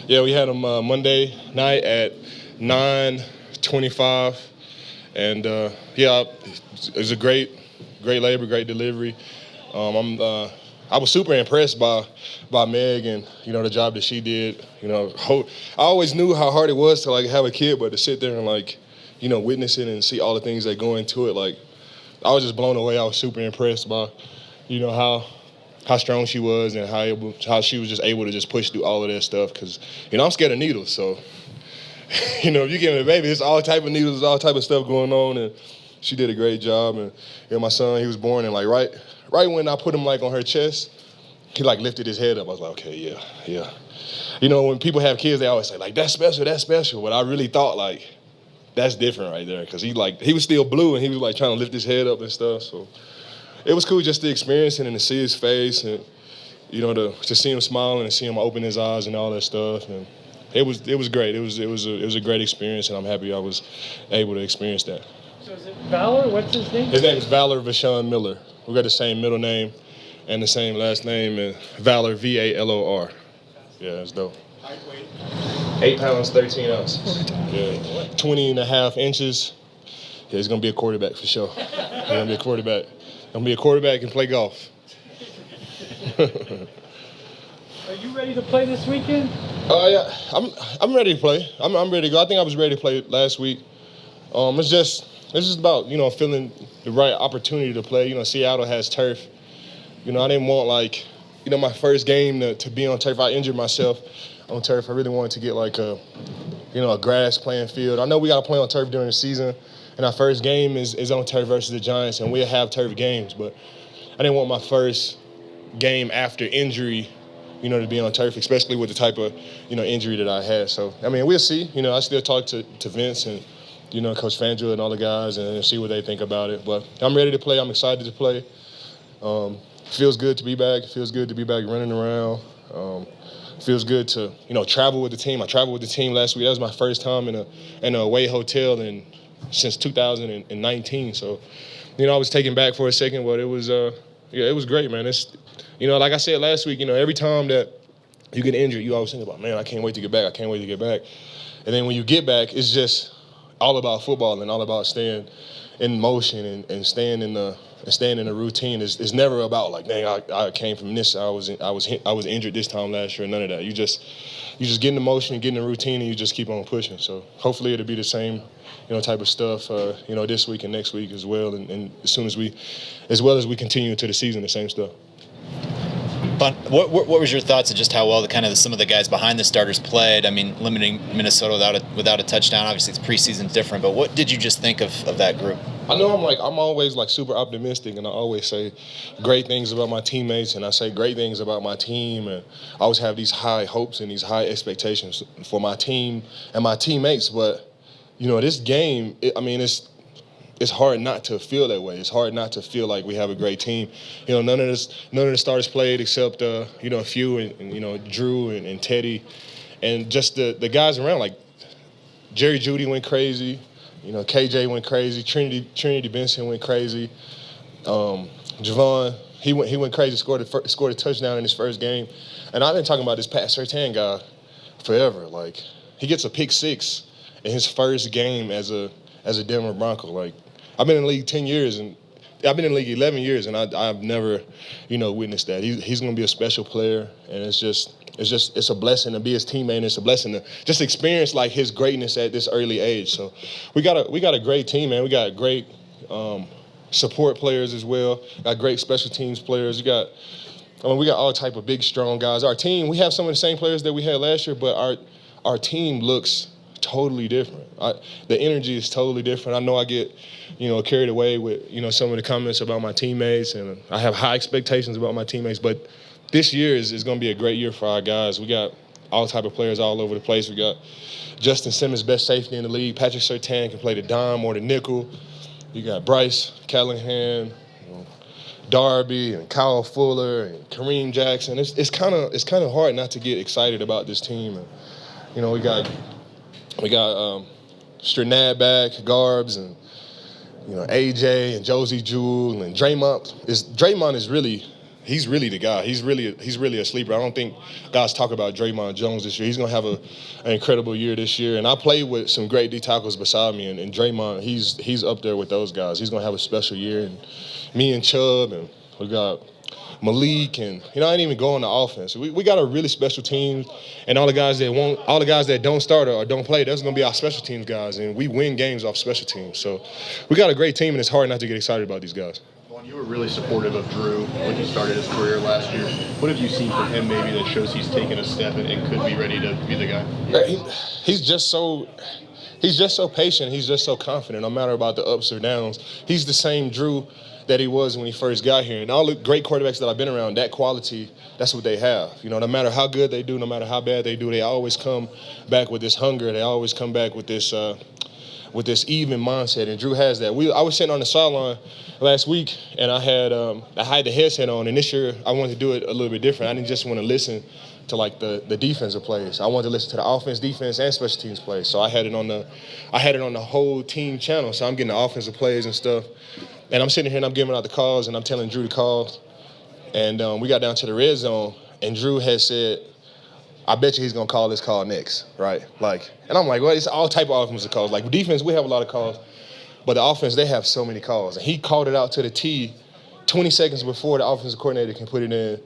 Yeah, we had him Monday night at 9:25, and yeah, it was a great labor, great delivery. I was super impressed by Meg and the job that she did. I always knew how hard it was to like have a kid, but to sit there and like witness it and see all the things that go into it, like I was just blown away. I was super impressed by how strong she was and how she was just able to just push through all of that stuff. Because I'm scared of needles, so if you give me a baby, it's all type of needles, all type of stuff going on, and she did a great job. And my son, he was born, and like right when I put him like on her chest, he like lifted his head up. I was like, okay, yeah. When people have kids, they always say like that's special. But I really thought like that's different right there, because he was still blue and he was like trying to lift his head up and stuff. So it was cool just to experience it and to see his face and to see him smiling and see him open his eyes and all that stuff. And it was great. It was a great experience, and I'm happy I was able to experience that. So is it Valor? What's his name? His name is Valor Von Miller. We got the same middle name and the same last name, and Valor, Valor. Yeah, that's dope. Height, weight? 8 pounds, 13 ounces. Yeah, 20 and a half inches. Yeah, he's gonna be a quarterback for sure. He's gonna be a quarterback. Gonna be a quarterback and play golf. Are you ready to play this weekend? Yeah, I'm ready to play. I'm ready to go. I think I was ready to play last week. It's just about feeling the right opportunity to play. Seattle has turf. I didn't want my first game to be on turf. I injured myself on turf. I really wanted to get like a grass playing field. I know we got to play on turf during the season, and our first game is on turf versus the Giants, and we'll have turf games. But I didn't want my first game after injury, to be on turf, especially with the type of injury that I had. So I mean, we'll see. I still talk to Vince and Coach Fangio and all the guys and see what they think about it. But I'm ready to play. I'm excited to play. Feels good to be back. It feels good to be back running around. Feels good to travel with the team. I traveled with the team last week. That was my first time in an away hotel since 2019. So I was taken back for a second, but it was it was great, man. It's like I said last week, every time that you get injured, you always think about, man, I can't wait to get back. I can't wait to get back. And then when you get back, it's just all about football and all about staying in motion and staying in the routine. It's never about like, dang, I came from this. I was injured this time last year. None of that. You just get in the motion, get in the routine, and you just keep on pushing. So hopefully it'll be the same type of stuff this week and next week as well. And as well as we continue into the season, the same stuff. But what was your thoughts of just how well some of the guys behind the starters played? I mean, limiting Minnesota without a touchdown. Obviously, it's preseason different. But what did you just think of that group? I know I'm always like super optimistic, and I always say great things about my teammates, and I say great things about my team, and I always have these high hopes and these high expectations for my team and my teammates. But this game, it's hard not to feel that way. It's hard not to feel like we have a great team. None of the starters played except a few, and Drew and Teddy, and just the guys around. Like Jerry Jeudy went crazy. KJ went crazy. Trinity Benson went crazy. Javon, he went crazy. Scored a touchdown in his first game. And I've been talking about this Pat Surtain guy forever. Like he gets a pick six in his first game as a Denver Bronco. Like I've been in the league 10 years and I've been in the league 11 years and I've never witnessed that. He's going to be a special player, and it's a blessing to be his teammate, and it's a blessing to just experience like his greatness at this early age. So we got a great team, man. We got great support players as well. Got great special teams players. We got all type of big, strong guys. Our team, we have some of the same players that we had last year, but our team looks totally different. The energy is totally different. I know I get carried away with some of the comments about my teammates, and I have high expectations about my teammates, but this year is going to be a great year for our guys. We got all type of players all over the place. We got Justin Simmons, best safety in the league. Patrick Surtain can play the dime or the nickel. You got Bryce Callahan, Darby, and Kyle Fuller, and Kareem Jackson. It's kind of hard not to get excited about this team. And we got Stranad back, Garbs, and AJ and Josie Jewell and Draymond is really. he's really the guy. He's really a sleeper. I don't think guys talk about Draymond Jones this year. He's going to have an incredible year this year. And I played with some great D tackles beside me, and Draymond, he's up there with those guys. He's going to have a special year. And me and Chubb, and we got Malik, and I didn't even go on the offense. We got a really special team, and all the guys that don't start or don't play, that's going to be our special teams guys, and we win games off special teams. So we got a great team, and it's hard not to get excited about these guys. You were really supportive of Drew when he started his career last year. What have you seen from him maybe that shows he's taken a step and could be ready to be the guy? He's just so patient. He's just so confident, no matter about the ups or downs. He's the same Drew that he was when he first got here. And all the great quarterbacks that I've been around, that quality, that's what they have. No matter how good they do, no matter how bad they do, they always come back with this hunger. They always come back with this even mindset, and Drew has that. I was sitting on the sideline last week, and I had the headset on, and this year I wanted to do it a little bit different. I didn't just want to listen to like the defensive plays. I wanted to listen to the offense, defense, and special teams plays. So I had it on the whole team channel. So I'm getting the offensive plays and stuff, and I'm sitting here and I'm giving out the calls, and I'm telling Drew the calls. And we got down to the red zone, and Drew had said, I bet you he's gonna call this call next, right? And I'm like, well, it's all type of offensive calls. Like defense, we have a lot of calls, but the offense, they have so many calls. And he called it out to the T 20 seconds before the offensive coordinator can put it in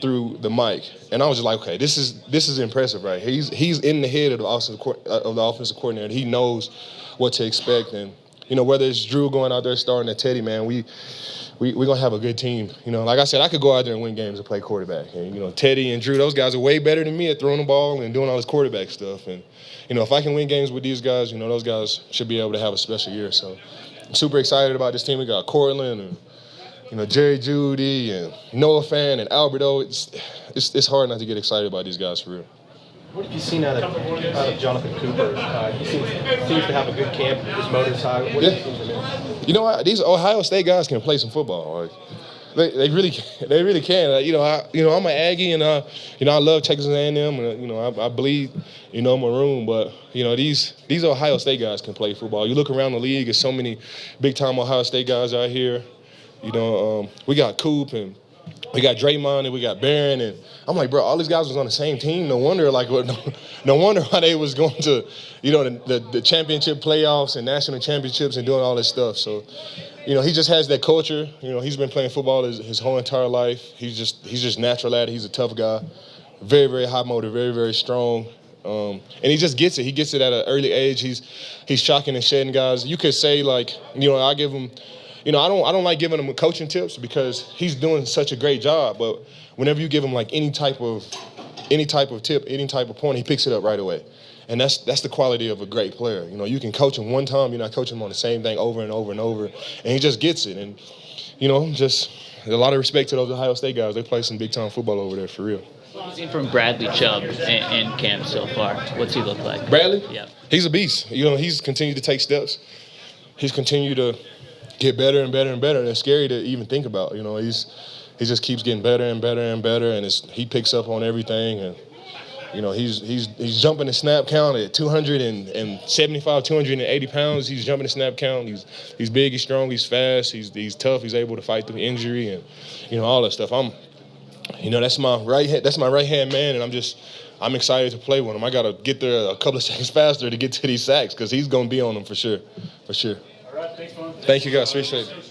through the mic. And I was just like, okay, this is impressive, right? He's in the head of the offensive coordinator. He knows what to expect. And whether it's Drew going out there starting at Teddy, man, we're going to have a good team. Like I said, I could go out there and win games and play quarterback. And, Teddy and Drew, those guys are way better than me at throwing the ball and doing all this quarterback stuff. And, if I can win games with these guys, those guys should be able to have a special year. So I'm super excited about this team. We got Cortland and, Jerry Jeudy and Noah Fan and Alberto. It's hard not to get excited about these guys for real. What have you seen out of Jonathan Cooper? He seems to have a good camp. His motor's high. What have you seen from him? You know what? These Ohio State guys can play some football. They really can. I'm an Aggie, and I love Texas A&M, and I bleed, maroon. But these Ohio State guys can play football. You look around the league, there's so many big time Ohio State guys out here. We got Coop, and we got Draymond, and we got Barron, and I'm like, bro, all these guys was on the same team. No wonder why they was going to, the championship playoffs and national championships and doing all this stuff. So, he just has that culture. He's been playing football his whole entire life. He's just natural at it. He's a tough guy, very, very high motor, very, very strong. And he just gets it. He gets it at an early age. He's shocking and shedding guys. You could say I give him. I don't like giving him coaching tips because he's doing such a great job. But whenever you give him any type of tip, any type of point, he picks it up right away. And that's the quality of a great player. You can coach him one time, you're not coaching him on the same thing over and over and over, and he just gets it. And just a lot of respect to those Ohio State guys. They play some big time football over there for real. What have you seen from Bradley Chubb in camp so far? What's he look like? Bradley? Yeah. He's a beast. He's continued to take steps. He's continued to get better and better and better, and it's scary to even think about. He just keeps getting better and better and better, and he picks up on everything. And he's jumping the snap count at 275, 280 pounds. He's jumping the snap count. He's big, he's strong, he's fast, he's tough. He's able to fight through injury and all that stuff. That's my right hand man, and I'm excited to play with him. I got to get there a couple of seconds faster to get to these sacks because he's going to be on them for sure. All right, thanks, man. Thank you, guys. Appreciate it.